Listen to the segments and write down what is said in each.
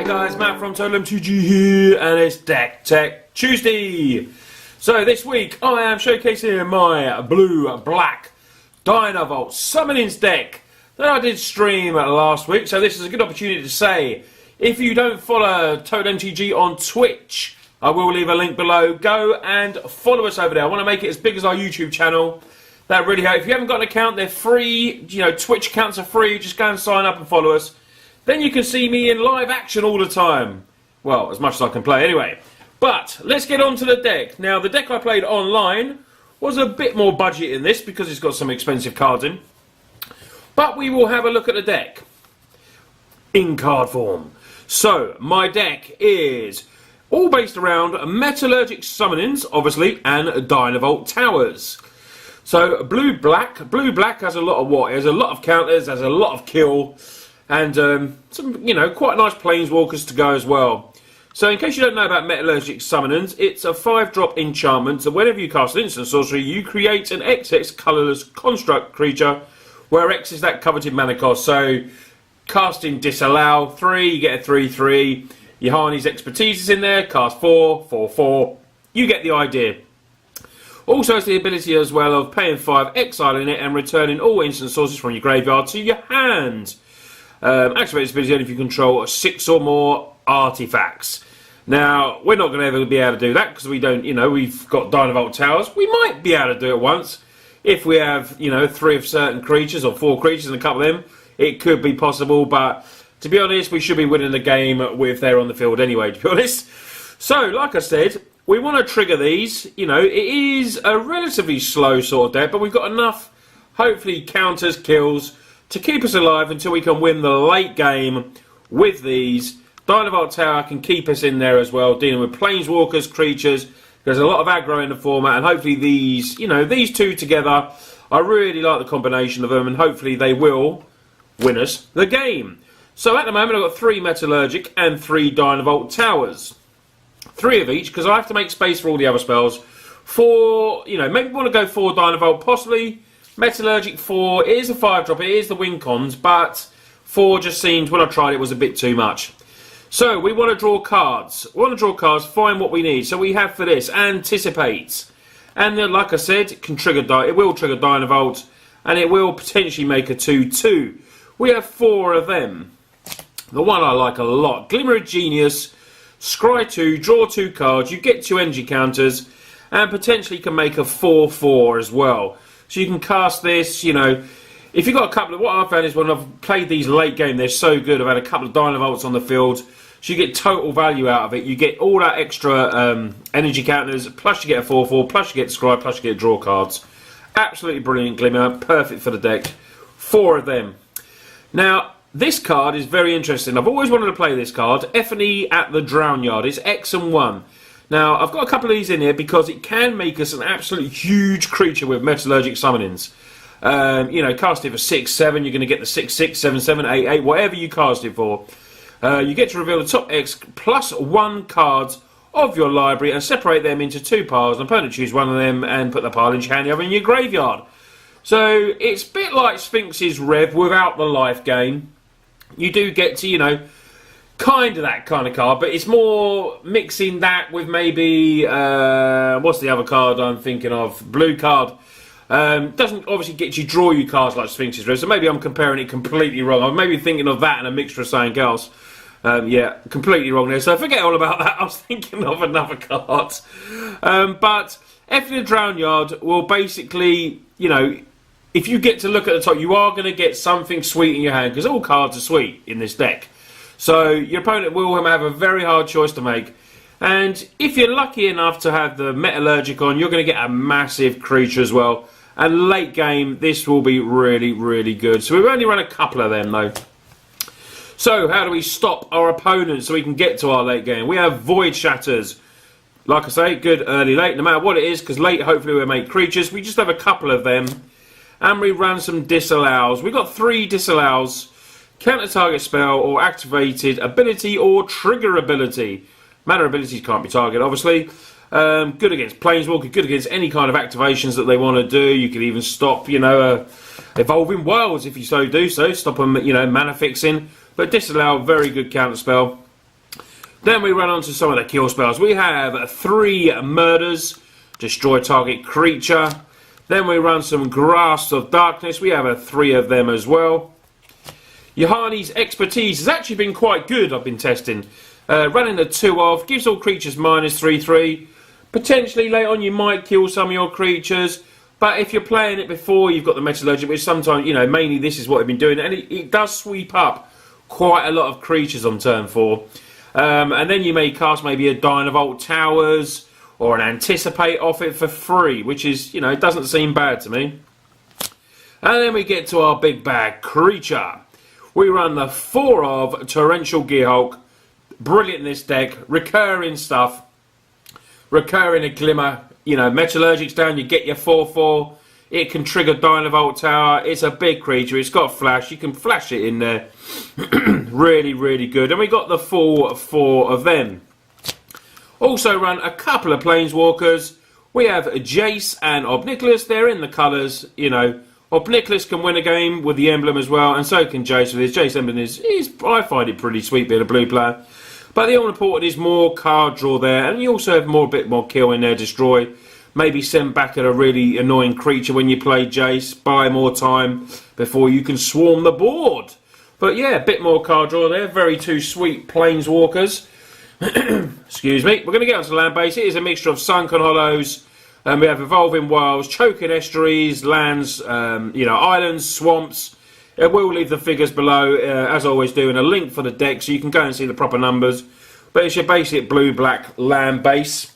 guys, Matt from Total MTG here, and it's Deck Tech Tuesday. So this week I am showcasing my blue-black Dynavolt Summonings deck that I did stream last week. So this is a good opportunity to say, if you don't follow Total MTG on Twitch, I will leave a link below. Go and follow us over there. I want to make it as big as our YouTube channel. That really helps. If you haven't got an account, they're free. You know, Twitch accounts are free. Just go and sign up and follow us. Then you can see me in live action all the time. Well, as much as I can play anyway. But let's get on to the deck. Now, the deck I played online was a bit more budget in this because it's got some expensive cards in. But we will have a look at the deck in card form. So, my deck is all based around Metallurgic Summonings, obviously, and Dynavolt Towers. So, blue-black has a lot of what? It has a lot of counters, has a lot of kill, and some, you know, quite nice planeswalkers to go as well. So in case you don't know about Metallurgic Summonings, it's a 5-drop enchantment. So whenever you cast an instant sorcery, you create an XX colourless construct creature, where X is that coveted mana cost. So casting disallow 3, you get a 3/3. Yahani's expertise is in there, cast 4, 4/4. You get the idea. Also has the ability as well of paying 5, exiling it, and returning all instant sources from your graveyard to your hand. Activate this ability only if you control 6 or more artifacts. Now, we're not going to ever be able to do that because we don't, you know, we've got Dynavolt Towers. We might be able to do it once. If we have, you know, 3 of certain creatures or 4 creatures and a couple of them, it could be possible. But to be honest, we should be winning the game if they're on the field anyway, to be honest. So, like I said, we want to trigger these. You know, it is a relatively slow sort of deck, but we've got enough, hopefully, counters, kills, to keep us alive until we can win the late game with these. Dynavolt Tower can keep us in there as well, dealing with planeswalkers, creatures. There's a lot of aggro in the format, and hopefully these, you know, these two together, I really like the combination of them, and hopefully they will win us the game. So at the moment I've got 3 Metallurgic and 3 Dynavolt Towers. 3 of each, because I have to make space for all the other spells. 4, you know, maybe we want to go 4 Dynavolt, possibly Metallurgic 4. It is a 5-drop, it is the win cons, but 4 just seemed, when I tried it, was a bit too much. So we want to draw cards. We want to draw cards, find what we need. So we have for this, Anticipate. And then, like I said, it will trigger Dynavolt, and it will potentially make a 2/2. We have 4 of them. The one I like a lot, Glimmer of Genius, scry 2, draw 2 cards, you get 2 energy counters, and potentially can make a 4/4 as well. So you can cast this, you know, if you've got a couple of, what I've found is when I've played these late game, they're so good. I've had a couple of Dynavolts on the field, so you get total value out of it. You get all that extra energy counters, plus you get a 4/4, plus you get scry, plus you get draw cards. Absolutely brilliant Glimmer, perfect for the deck. 4 of them. Now, this card is very interesting. I've always wanted to play this card, F&E at the Drown Yard. It's X and 1. Now, I've got a couple of these in here because it can make us an absolutely huge creature with Metallurgic Summonings. You know, cast it for 6/7, you're going to get the 6/6, 7/7, 8/8, whatever you cast it for. You get to reveal the top X plus 1 cards of your library and separate them into 2 piles. An opponent choose one of them and put the pile into your hand, the other in your graveyard. So, it's a bit like Sphinx's Rev without the life gain. You do get to, you know, kind of that kind of card, but it's more mixing that with maybe, what's the other card I'm thinking of? Blue card. Doesn't obviously get you draw you cards like Sphinx's Rev, so maybe I'm comparing it completely wrong. I'm maybe thinking of that and a mixture of something else. Yeah, completely wrong there, so forget all about that. I was thinking of another card. But F in the Drown Yard will basically, you know, if you get to look at the top, you are going to get something sweet in your hand, because all cards are sweet in this deck. So your opponent will have a very hard choice to make. And if you're lucky enough to have the Metallurgic on, you're going to get a massive creature as well. And late game, this will be really, really good. So we've only run a couple of them, though. So how do we stop our opponents so we can get to our late game? We have Void Shatters. Like I say, good early, late, no matter what it is, because late, hopefully, we'll make creatures. We just have a couple of them. And we run some Disallows. We've got 3 Disallows. Counter target spell or activated ability or trigger ability. Mana abilities can't be targeted, obviously. Good against Planeswalker, good against any kind of activations that they want to do. You can even stop, you know, Evolving Worlds if you so do so. Stop them, you know, mana fixing. But Disallow, very good counter spell. Then we run on to some of the kill spells. We have 3 murders, destroy target creature. Then we run some Grasp of Darkness. We have 3 of them as well. Yohani's expertise has actually been quite good, I've been testing. Running the 2 of, gives all creatures -3/3. Potentially later on you might kill some of your creatures, but if you're playing it before, you've got the Metallurgic, which sometimes, you know, mainly this is what I've been doing, and it does sweep up quite a lot of creatures on turn 4. And then you may cast maybe a Dynavolt Towers or an Anticipate off it for free, which is, you know, it doesn't seem bad to me. And then we get to our big bag creature. We run the 4 of Torrential Gearhulk. Brilliant in this deck. Recurring stuff. Recurring a Glimmer. You know, Metallurgic's down, you get your 4/4. It can trigger Dynavolt Tower. It's a big creature. It's got flash. You can flash it in there. Really, really good. And we got the full 4 of them. Also run a couple of Planeswalkers. We have Jace and Obnicholas. They're in the colours, you know. Obnicholas can win a game with the emblem as well, and so can Jace with his Jace emblem. I find it pretty sweet being a blue player. But the all important is more card draw there, and you also have a bit more kill in there, destroy. Maybe send back at a really annoying creature when you play Jace. Buy more time before you can swarm the board. But yeah, a bit more card draw there. Very 2 sweet Planeswalkers. Excuse me. We're going to get onto the land base. It is a mixture of Sunken Hollows. We have Evolving Wilds, Choking Estuaries, lands, you know, islands, swamps. We'll leave the figures below, as I always do, and a link for the deck so you can go and see the proper numbers. But it's your basic blue-black land base.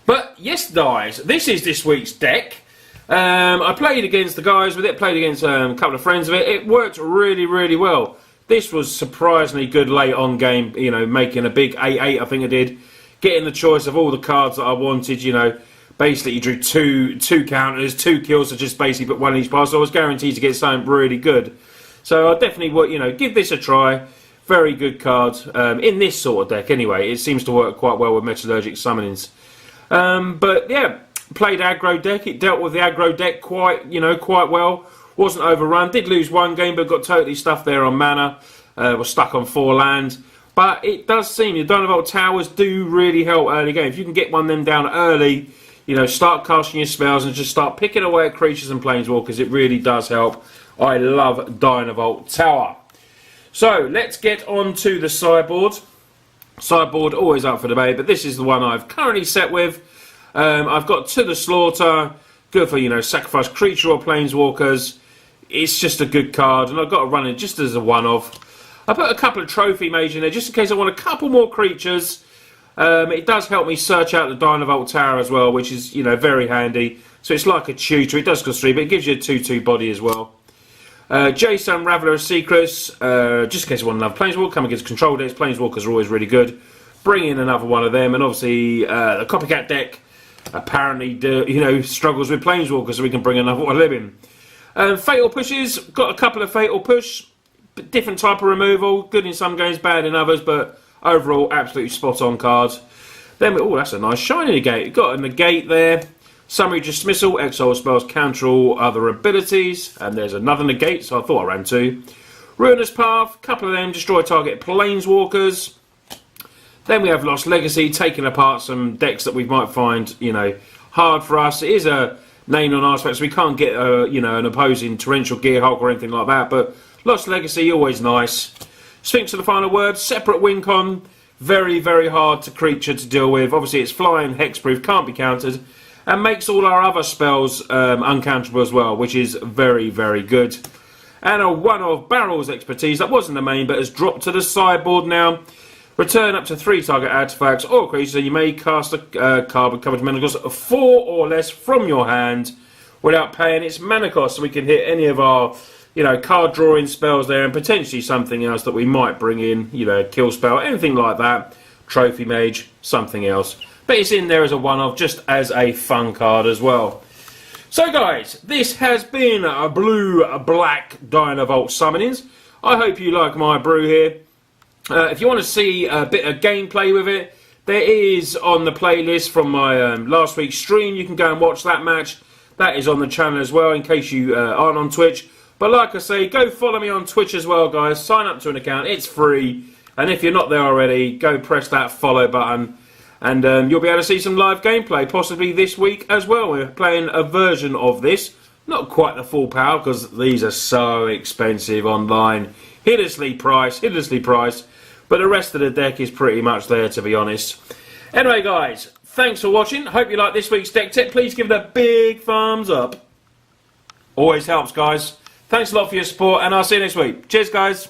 But yes, guys, this is this week's deck. I played against the guys with it, played against a couple of friends of it. It worked really, really well. This was surprisingly good late on game, you know, making a big 8-8, I think I did. Getting the choice of all the cards that I wanted, you know. Basically, you drew two counters, 2 kills, so just basically put 1 in each pile. So I was guaranteed to get something really good. So I definitely would, you know, give this a try. Very good card in this sort of deck. Anyway, it seems to work quite well with Metallurgic Summonings. But yeah, played aggro deck. It dealt with the aggro deck quite well. Wasn't overrun. Did lose 1 game, but got totally stuffed there on mana. Was stuck on 4 land. But it does seem the Dynavolt Towers do really help early game. If you can get one of them down early, you know, start casting your spells and just start picking away at creatures and planeswalkers. It really does help. I love Dynavolt Tower. So, let's get on to the sideboard. Sideboard, always up for debate, but this is the one I've currently set with. I've got To the Slaughter. Good for, you know, sacrifice creature or planeswalkers. It's just a good card, and I've got to run it just as a one-off. I put a couple of Trophy Mage in there, just in case I want a couple more creatures. It does help me search out the Dynavolt Tower as well, which is, you know, very handy. So it's like a tutor. It does cost 3, but it gives you a 2/2 body as well. Jason, Raveler of Secrets, just in case you want another Planeswalker, come against control decks. Planeswalkers are always really good. Bring in another one of them, and obviously the Copycat deck apparently, you know, struggles with Planeswalkers, so we can bring another one of them in. Fatal Pushes, got a couple of Fatal Push, different type of removal, good in some games, bad in others, but overall, absolutely spot on cards. Then, oh, that's a nice shiny negate. Got a negate there. Summary Dismissal, exile spells counter all other abilities. And there's another negate, so I thought I ran 2. Ruinous Path, couple of them, destroy target planeswalkers. Then we have Lost Legacy, taking apart some decks that we might find, you know, hard for us. It is a name on artifacts, so we can't get, you know, an opposing Torrential Gearhulk or anything like that. But Lost Legacy, always nice. Sphinx of the Final Word, separate win con, very, very hard to creature to deal with. Obviously it's flying, hexproof, can't be countered, and makes all our other spells uncounterable as well, which is very, very good. And a one of Barrel's expertise, that wasn't the main, but has dropped to the sideboard now. Return up to 3 target artifacts or creatures, and you may cast a card with covered mana cost of 4 or less from your hand without paying its mana cost, so we can hit any of our, you know, card drawing spells there, and potentially something else that we might bring in, you know, kill spell, anything like that. Trophy Mage, something else. But it's in there as a one-off, just as a fun card as well. So guys, this has been a blue-black Dynavolt Summonings. I hope you like my brew here. If you want to see a bit of gameplay with it, there is on the playlist from my last week's stream. You can go and watch that match. That is on the channel as well, in case you aren't on Twitch. But like I say, go follow me on Twitch as well, guys. Sign up to an account. It's free. And if you're not there already, go press that follow button, and you'll be able to see some live gameplay, possibly this week as well. We're playing a version of this, not quite the full power, because these are so expensive online. Hideously priced, but the rest of the deck is pretty much there, to be honest. Anyway, guys, thanks for watching. Hope you like this week's deck tip. Please give it a big thumbs up. Always helps, guys. Thanks a lot for your support, and I'll see you next week. Cheers, guys.